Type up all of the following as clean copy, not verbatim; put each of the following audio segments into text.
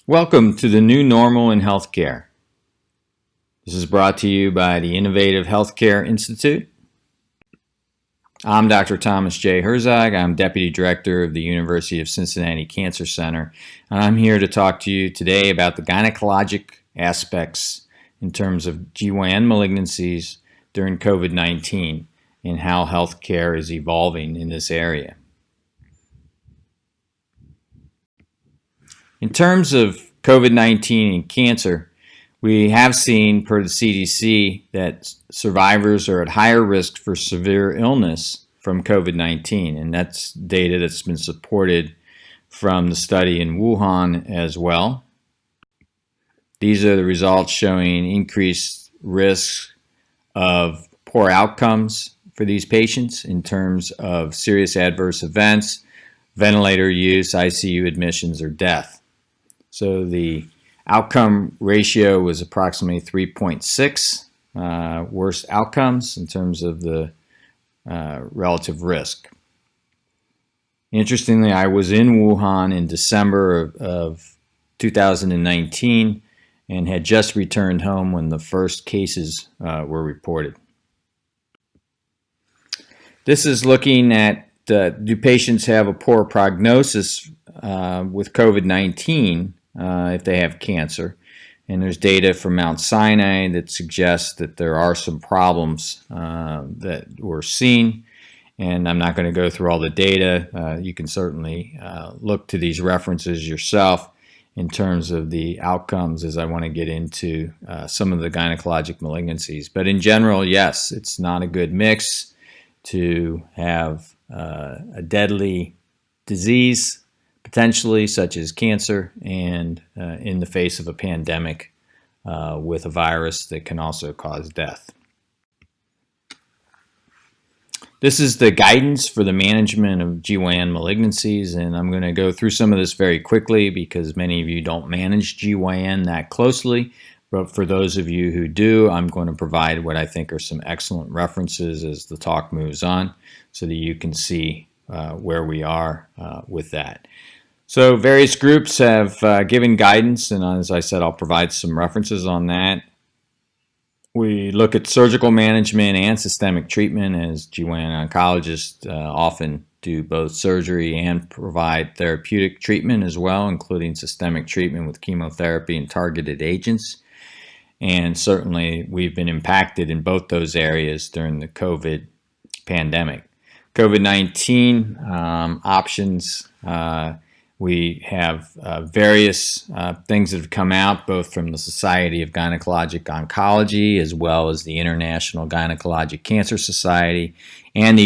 Welcome to the new normal in healthcare. This is brought to you by the Innovative Healthcare Institute. I'm Dr. Thomas J. Herzog. I'm Deputy Director of the University of Cincinnati Cancer Center, and I'm here to talk to you today about the gynecologic aspects in terms of GYN malignancies during COVID-19 and how healthcare is evolving in this area. In terms of COVID-19 and cancer, we have seen, per the CDC, that survivors are at higher risk for severe illness from COVID-19, and that's data that's been supported from the study in Wuhan as well. These are the results showing increased risk of poor outcomes for these patients in terms of serious adverse events, ventilator use, ICU admissions, or death. So the outcome ratio was approximately 3.6 worst outcomes in terms of the relative risk. Interestingly, I was in Wuhan in December of 2019 and had just returned home when the first cases were reported. This is looking at do patients have a poor prognosis with COVID-19 if they have cancer. And there's data from Mount Sinai that suggests that there are some problems that were seen. And I'm not going to go through all the data. You can certainly look to these references yourself in terms of the outcomes as I want to get into some of the gynecologic malignancies. But in general, yes, it's not a good mix to have a deadly disease potentially, such as cancer, and in the face of a pandemic with a virus that can also cause death. This is the guidance for the management of GYN malignancies, and I'm going to go through some of this very quickly because many of you don't manage GYN that closely. But for those of you who do, I'm going to provide what I think are some excellent references as the talk moves on so that you can see where we are with that. So various groups have given guidance, and as I said, I'll provide some references on that. We look at surgical management and systemic treatment, as GYN oncologists often do both surgery and provide therapeutic treatment as well, including systemic treatment with chemotherapy and targeted agents. And certainly we've been impacted in both those areas during the COVID pandemic. COVID-19 options. We have various things that have come out both from the Society of Gynecologic Oncology as well as the International Gynecologic Cancer Society and the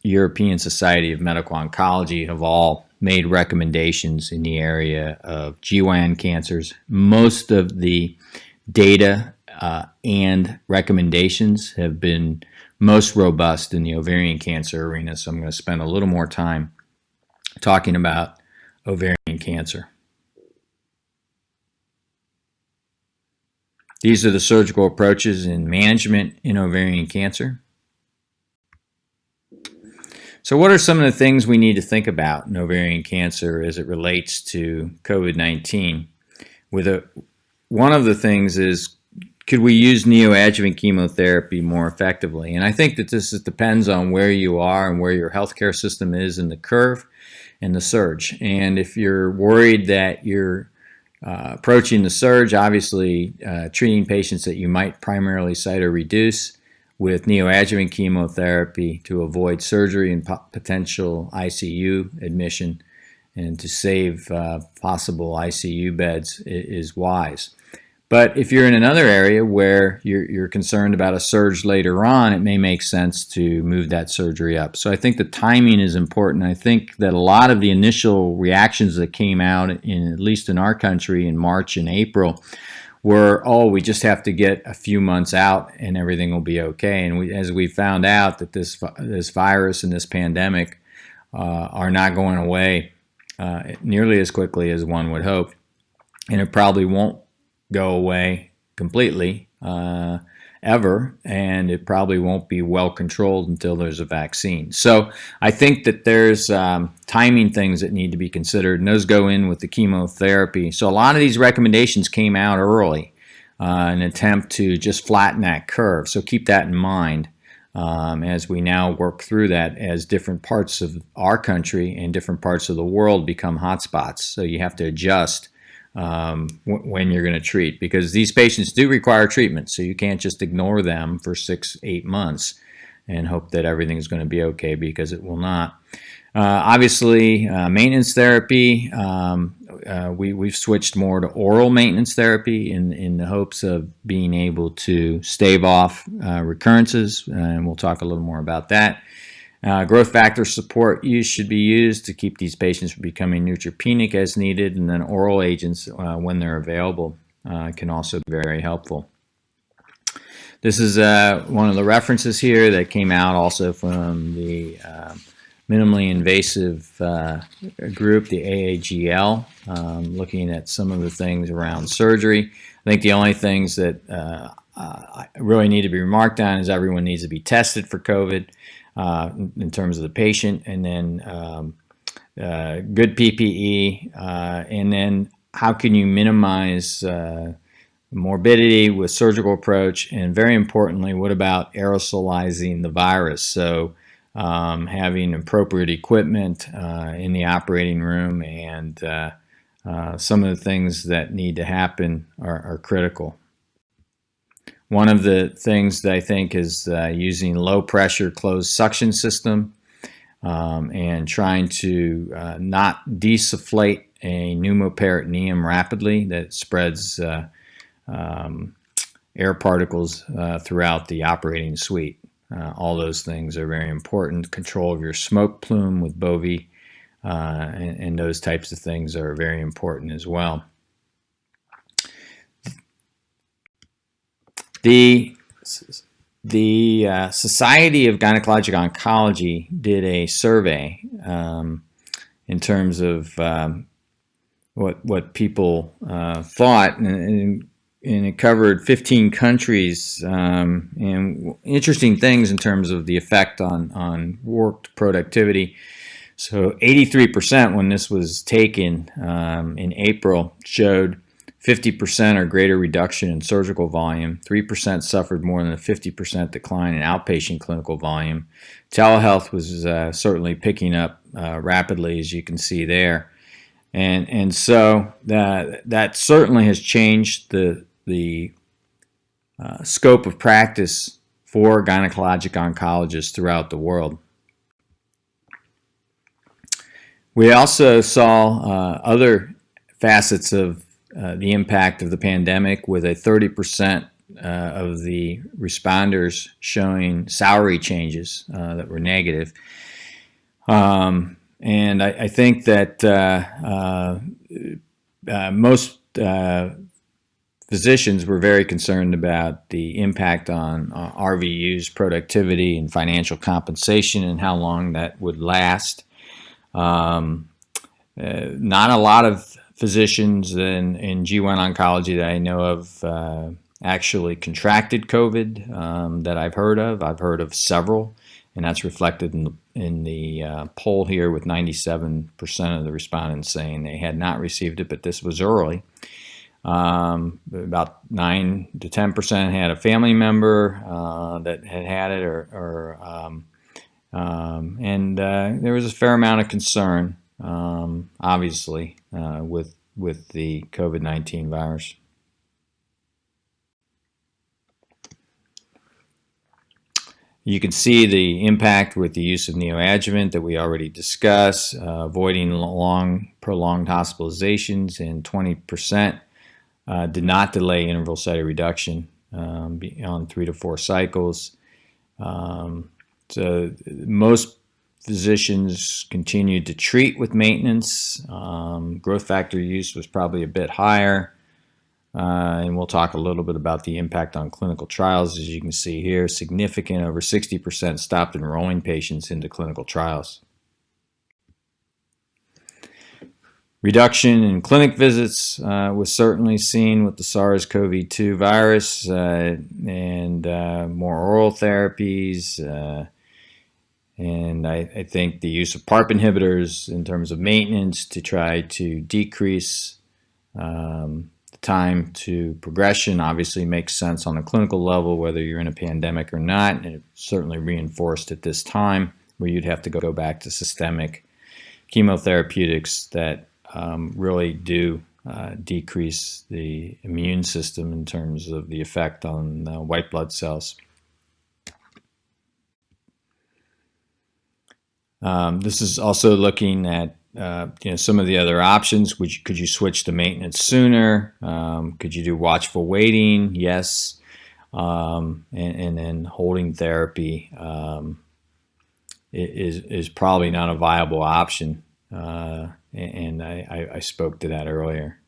European Society of Medical Oncology have all made recommendations in the area of GYN cancers. Most of the data and recommendations have been most robust in the ovarian cancer arena, so I'm going to spend a little more time talking about ovarian cancer. These are the surgical approaches in management in ovarian cancer. So what are some of the things we need to think about in ovarian cancer as it relates to COVID-19? One of the things is, could we use neoadjuvant chemotherapy more effectively? And I think that this depends on where you are and where your healthcare system is in the curve and the surge. And if you're worried that you're approaching the surge, obviously treating patients that you might primarily cytoreduce with neoadjuvant chemotherapy to avoid surgery and potential ICU admission and to save possible ICU beds is wise. But if you're in another area where you're concerned about a surge later on, it may make sense to move that surgery up. So I think the timing is important. I think that a lot of the initial reactions that came out, at least in our country in March and April, were, we just have to get a few months out and everything will be okay. And as we found out that this virus and this pandemic are not going away nearly as quickly as one would hope, and it probably won't go away completely ever, and it probably won't be well controlled until there's a vaccine. So I think that there's timing things that need to be considered, and those go in with the chemotherapy. So a lot of these recommendations came out early in an attempt to just flatten that curve. So keep that in mind as we now work through that, as different parts of our country and different parts of the world become hotspots. So you have to adjust when you're going to treat, because these patients do require treatment, so you can't just ignore them for 6-8 months and hope that everything's going to be okay, because it will not. Obviously, maintenance therapy, we've switched more to oral maintenance therapy in the hopes of being able to stave off recurrences, and we'll talk a little more about that. Growth factor support use should be used to keep these patients from becoming neutropenic as needed, and then oral agents, when they're available, can also be very helpful. This is one of the references here that came out also from the minimally invasive group, the AAGL, looking at some of the things around surgery. I think the only things that really need to be remarked on is everyone needs to be tested for COVID. In terms of the patient, and then good PPE, and then how can you minimize morbidity with surgical approach, and very importantly, what about aerosolizing the virus? So having appropriate equipment in the operating room, and some of the things that need to happen are critical. One of the things that I think is using low pressure closed suction system and trying to not desufflate a pneumoperitoneum rapidly that spreads air particles throughout the operating suite. All those things are very important. Control of your smoke plume with Bovie and those types of things are very important as well. The Society of Gynecologic Oncology did a survey in terms of what people thought, and it covered 15 countries, and interesting things in terms of the effect on work productivity. So 83% when this was taken in April showed 50% or greater reduction in surgical volume. 3% suffered more than a 50% decline in outpatient clinical volume. Telehealth was certainly picking up rapidly, as you can see there. And so that certainly has changed the scope of practice for gynecologic oncologists throughout the world. We also saw other facets of the impact of the pandemic, with a 30% of the responders showing salary changes that were negative. And I think that most physicians were very concerned about the impact on RVU's productivity and financial compensation and how long that would last. Not a lot of physicians in GYN oncology that I know of actually contracted COVID that I've heard of. I've heard of several, and that's reflected in the poll here, with 97% of the respondents saying they had not received it, but this was early. About 9 to 10% had a family member that had it, and there was a fair amount of concern, obviously, with the COVID-19 virus. You can see the impact with the use of neoadjuvant that we already discussed, avoiding prolonged hospitalizations, and 20% did not delay interval cytoreduction beyond 3 to 4 cycles. So most physicians continued to treat with maintenance. Growth factor use was probably a bit higher. And we'll talk a little bit about the impact on clinical trials. As you can see here, significant, over 60% stopped enrolling patients into clinical trials. Reduction in clinic visits was certainly seen with the SARS-CoV-2 virus, and more oral therapies, and I think the use of PARP inhibitors in terms of maintenance to try to decrease the time to progression obviously makes sense on a clinical level, whether you're in a pandemic or not, and it's certainly reinforced at this time where you'd have to go back to systemic chemotherapeutics that really do decrease the immune system in terms of the effect on white blood cells. This is also looking at some of the other options. Could you switch to maintenance sooner? Could you do watchful waiting? Yes. And then holding therapy is probably not a viable option. And I spoke to that earlier.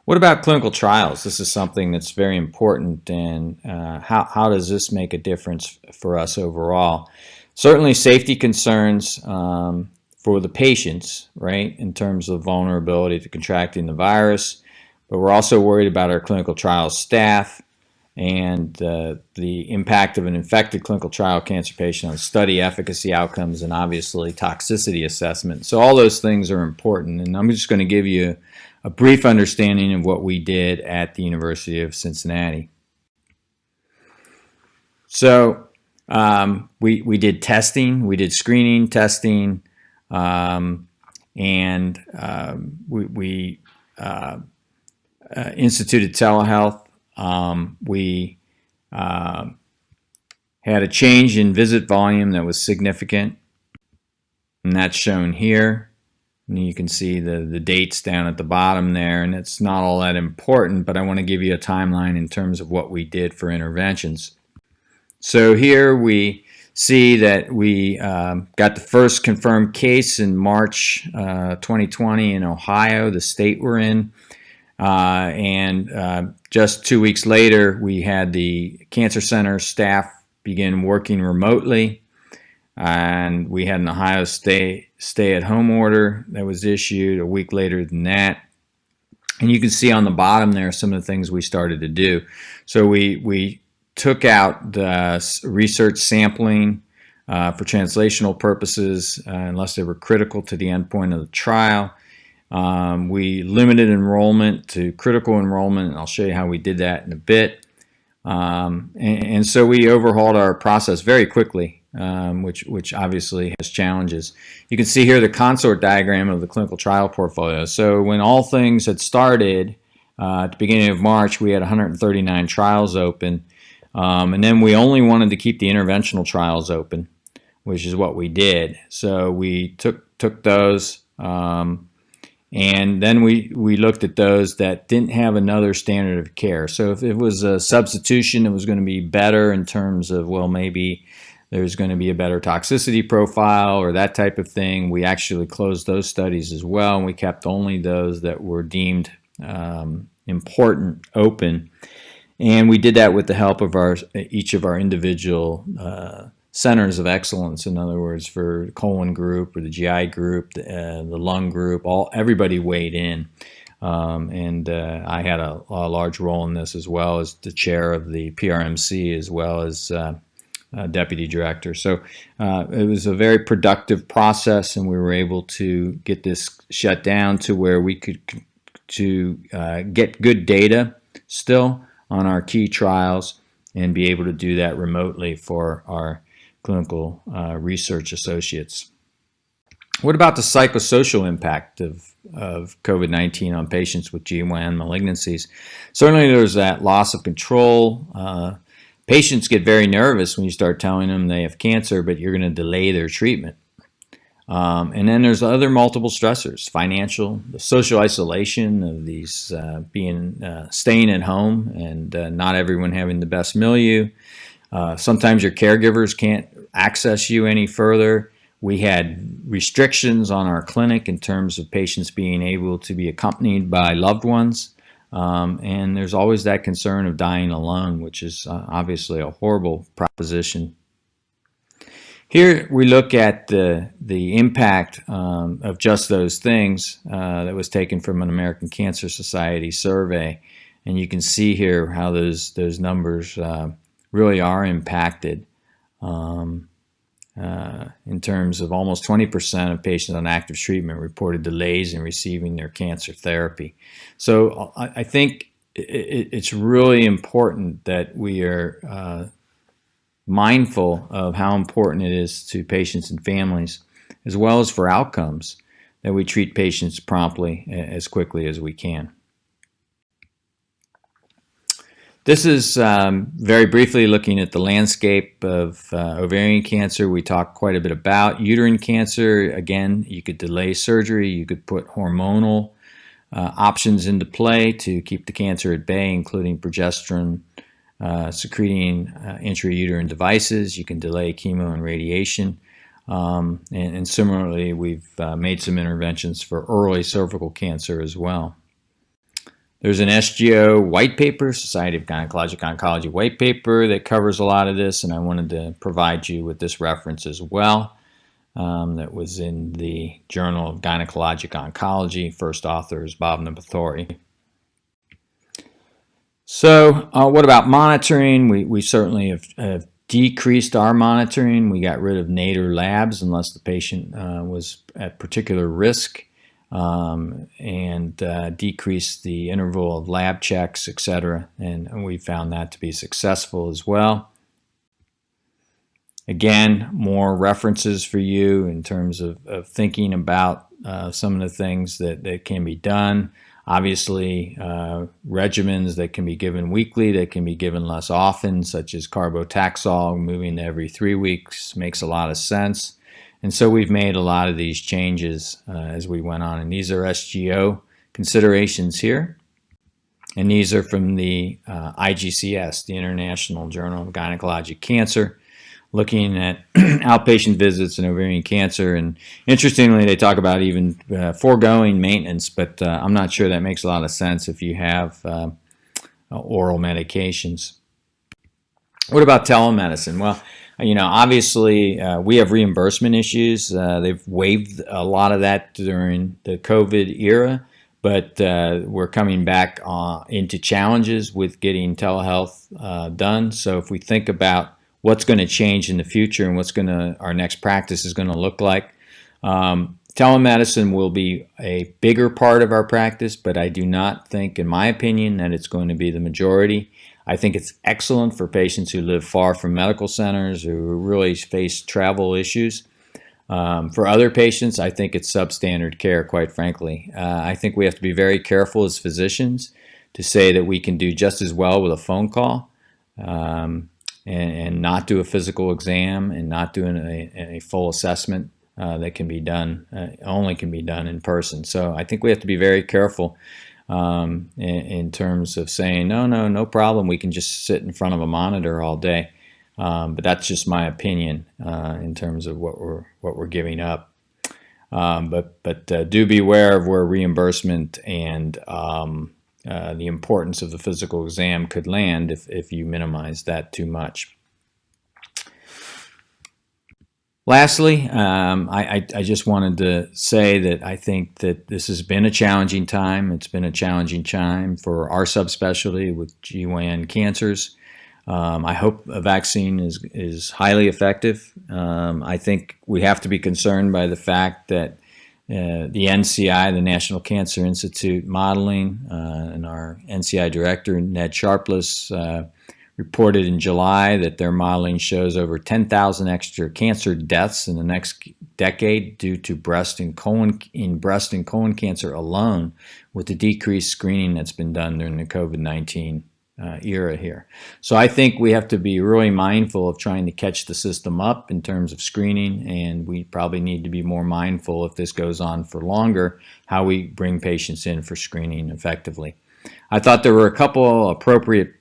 What about clinical trials? This is something that's very important, and how does this make a difference for us overall? Certainly safety concerns for the patients, right, in terms of vulnerability to contracting the virus, but we're also worried about our clinical trial staff and the impact of an infected clinical trial cancer patient on study efficacy outcomes and obviously toxicity assessment. So all those things are important, and I'm just going to give you a brief understanding of what we did at the University of Cincinnati. So we did testing, we did screening, testing, and we instituted telehealth. We had a change in visit volume that was significant, and that's shown here. And you can see the dates down at the bottom there, and it's not all that important, but I want to give you a timeline in terms of what we did for interventions. So here we see that we got the first confirmed case in March 2020 in Ohio, the state we're in. And just 2 weeks later, we had the cancer center staff begin working remotely, and we had an Ohio stay-at-home order that was issued a week later than that. And you can see on the bottom there some of the things we started to do. So we took out the research sampling for translational purposes unless they were critical to the endpoint of the trial. We limited enrollment to critical enrollment, and I'll show you how we did that in a bit. And so we overhauled our process very quickly, which obviously has challenges. You can see here the Consort diagram of the clinical trial portfolio. So when all things had started at the beginning of March, we had 139 trials open, and then we only wanted to keep the interventional trials open, which is what we did. So we took those. And then we looked at those that didn't have another standard of care. So if it was a substitution, it was going to be better in terms of, well, maybe there's going to be a better toxicity profile or that type of thing. We actually closed those studies as well, and we kept only those that were deemed important open. And we did that with the help of each of our individual centers of excellence. In other words, for the colon group or the GI group, the lung group, everybody weighed in. And I had a large role in this, as well as the chair of the PRMC, as well as deputy director. So it was a very productive process, and we were able to get this shut down to where we could get good data still on our key trials and be able to do that remotely for our clinical research associates. What about the psychosocial impact of COVID-19 on patients with GYN malignancies? Certainly there's that loss of control. Patients get very nervous when you start telling them they have cancer, but you're going to delay their treatment. And then there's other multiple stressors: financial, the social isolation of these staying at home, and not everyone having the best milieu. Sometimes your caregivers can't access you any further. We had restrictions on our clinic in terms of patients being able to be accompanied by loved ones. And there's always that concern of dying alone, which is obviously a horrible proposition. Here we look at the impact of just those things that was taken from an American Cancer Society survey, and you can see here how those numbers really are impacted in terms of almost 20% of patients on active treatment reported delays in receiving their cancer therapy. So I think it's really important that we are mindful of how important it is to patients and families, as well as for outcomes, that we treat patients promptly as quickly as we can. This is very briefly looking at the landscape of ovarian cancer. We talked quite a bit about uterine cancer. Again, you could delay surgery. You could put hormonal options into play to keep the cancer at bay, including progesterone secreting intrauterine devices. You can delay chemo and radiation. And similarly, we've made some interventions for early cervical cancer as well. There's an SGO white paper, Society of Gynecologic Oncology white paper, that covers a lot of this, and I wanted to provide you with this reference as well. That was in the Journal of Gynecologic Oncology. First author is Bob Flory. So what about monitoring? We certainly have decreased our monitoring. We got rid of nadir labs unless the patient was at particular risk, and decreased the interval of lab checks, etc. And we found that to be successful as well. Again, more references for you in terms of thinking about some of the things that can be done. Obviously, regimens that can be given weekly, that can be given less often, such as carbotaxol, moving to every 3 weeks, makes a lot of sense. And so we've made a lot of these changes as we went on. And these are SGO considerations here. And these are from the IGCS, the International Journal of Gynecologic Cancer, looking at outpatient visits in ovarian cancer. And interestingly, they talk about even foregoing maintenance, but I'm not sure that makes a lot of sense if you have oral medications. What about telemedicine? Well, obviously we have reimbursement issues. They've waived a lot of that during the COVID era, but we're coming back into challenges with getting telehealth done. So if we think about what's going to change in the future and our next practice is going to look like, telemedicine will be a bigger part of our practice, but I do not think, in my opinion, that it's going to be the majority. I think it's excellent for patients who live far from medical centers, who really face travel issues. For other patients, I think it's substandard care, quite frankly. I think we have to be very careful as physicians to say that we can do just as well with a phone call and not do a physical exam and not doing a full assessment that can be done, only can be done in person. So I think we have to be very careful in terms of saying, no problem, we can just sit in front of a monitor all day. But that's just my opinion in terms of what we're giving up. But do beware of where reimbursement and the importance of the physical exam could land if you minimize that too much. Lastly, I just wanted to say that I think that this has been a challenging time. It's been a challenging time for our subspecialty with GYN cancers. I hope a vaccine is highly effective. I think we have to be concerned by the fact that the NCI, the National Cancer Institute modeling, and our NCI director, Ned Sharpless, reported in July that their modeling shows over 10,000 extra cancer deaths in the next decade due to breast and colon cancer alone, with the decreased screening that's been done during the COVID-19 era here. So I think we have to be really mindful of trying to catch the system up in terms of screening, and we probably need to be more mindful, if this goes on for longer, how we bring patients in for screening effectively. I thought there were a couple appropriate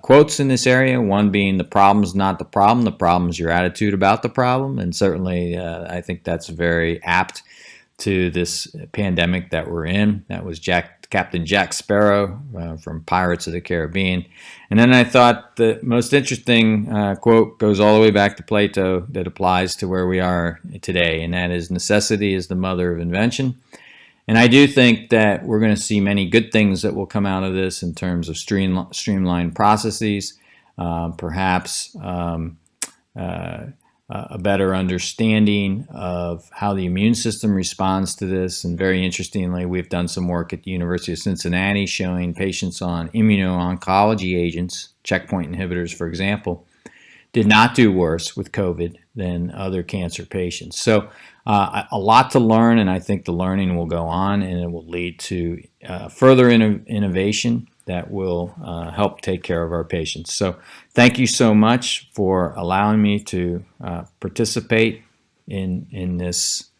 quotes in this area, one being, the problem's not the problem's your attitude about the problem. And certainly I think that's very apt to this pandemic that we're in. That was Jack Captain Jack Sparrow from Pirates of the Caribbean. And then I thought the most interesting quote goes all the way back to Plato that applies to where we are today, and that is, necessity is the mother of invention. And I do think that we're going to see many good things that will come out of this in terms of streamlined processes, perhaps a better understanding of how the immune system responds to this. And very interestingly, we've done some work at the University of Cincinnati showing patients on immuno-oncology agents, checkpoint inhibitors, for example, did not do worse with COVID than other cancer patients. So a lot to learn, and I think the learning will go on, and it will lead to further innovation that will help take care of our patients. So thank you so much for allowing me to participate in this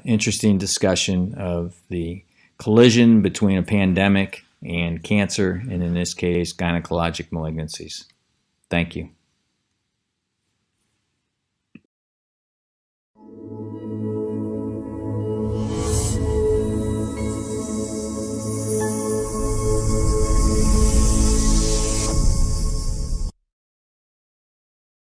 interesting discussion of the collision between a pandemic and cancer, and in this case, gynecologic malignancies. Thank you.